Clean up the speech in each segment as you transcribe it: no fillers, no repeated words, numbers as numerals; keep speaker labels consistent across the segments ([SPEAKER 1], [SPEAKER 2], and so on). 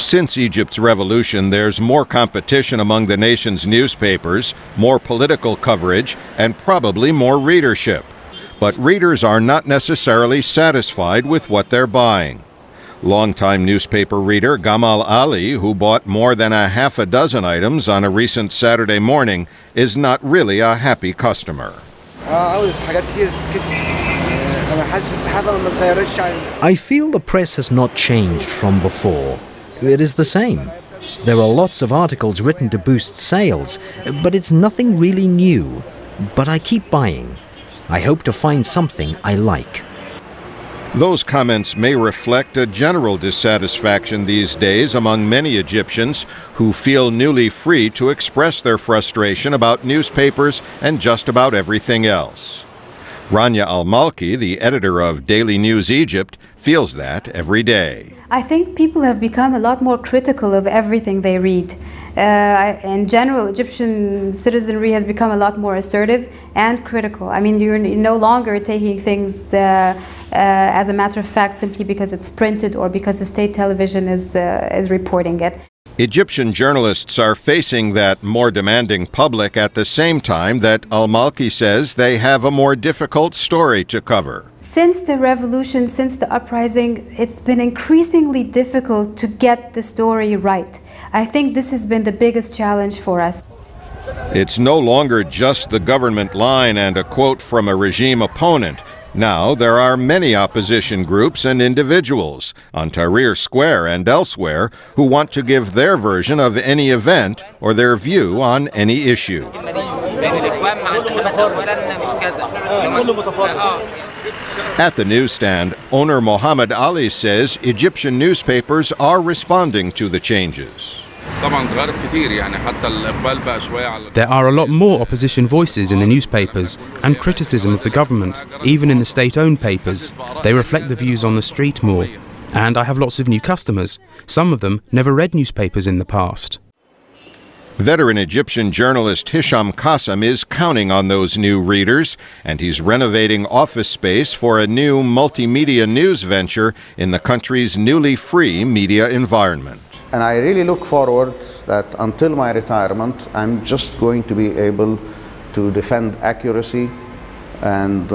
[SPEAKER 1] Since Egypt's revolution, there's more competition among the nation's newspapers, more political coverage, and probably more readership. But readers are not necessarily satisfied with what they're buying. Longtime newspaper reader Gamal Ali, who bought more than a half a dozen items on a recent Saturday morning, is not really a happy customer.
[SPEAKER 2] I feel the press has not changed from before. It is the same. There are lots of articles written to boost sales, but it's nothing really new. But I keep buying. I hope to find something I like.
[SPEAKER 1] Those comments may reflect a general dissatisfaction these days among many Egyptians who feel newly free to express their frustration about newspapers and just about everything else. Rania Al-Malki, the editor of Daily News Egypt, feels that every day.
[SPEAKER 3] I think people have become a lot more critical of everything they read. In general, Egyptian citizenry has become a lot more assertive and critical. I mean, you're no longer taking things as a matter of fact simply because it's printed or because the state television is reporting it.
[SPEAKER 1] Egyptian journalists are facing that more demanding public at the same time that Al-Malki says they have a more difficult story to cover.
[SPEAKER 3] Since the revolution, since the uprising, it's been increasingly difficult to get the story right. I think this has been the biggest challenge for us.
[SPEAKER 1] It's no longer just the government line and a quote from a regime opponent. Now there are many opposition groups and individuals on Tahrir Square and elsewhere who want to give their version of any event or their view on any issue. At the newsstand, owner Mohammed Ali says Egyptian newspapers are responding to the changes.
[SPEAKER 4] There are a lot more opposition voices in the newspapers and criticism of the government, even in the state-owned papers. They reflect the views on the street more. And I have lots of new customers. Some of them never read newspapers in the past.
[SPEAKER 1] Veteran Egyptian journalist Hisham Qassem is counting on those new readers, and he's renovating office space for a new multimedia news venture in the country's newly free media environment.
[SPEAKER 5] And I really look forward that until my retirement, I'm just going to be able to defend accuracy and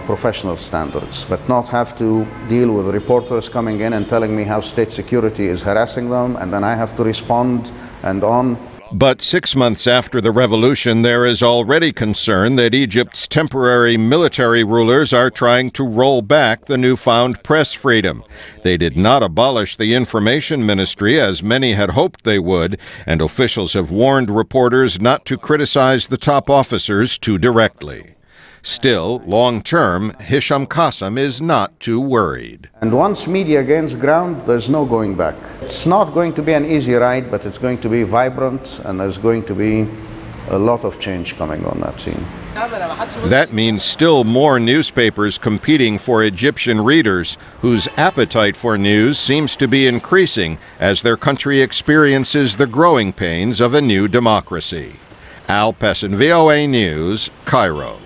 [SPEAKER 5] professional standards, but not have to deal with reporters coming in and telling me how state security is harassing them, and then I have to respond and on.
[SPEAKER 1] But 6 months after the revolution, there is already concern that Egypt's temporary military rulers are trying to roll back the newfound press freedom. They did not abolish the information ministry as many had hoped they would, and officials have warned reporters not to criticize the top officers too directly. Still, long-term, Hisham Qassem is not too worried.
[SPEAKER 5] And once media gains ground, there's no going back. It's not going to be an easy ride, but it's going to be vibrant, and there's going to be a lot of change coming on that scene.
[SPEAKER 1] That means still more newspapers competing for Egyptian readers whose appetite for news seems to be increasing as their country experiences the growing pains of a new democracy. Pessin, VOA News, Cairo.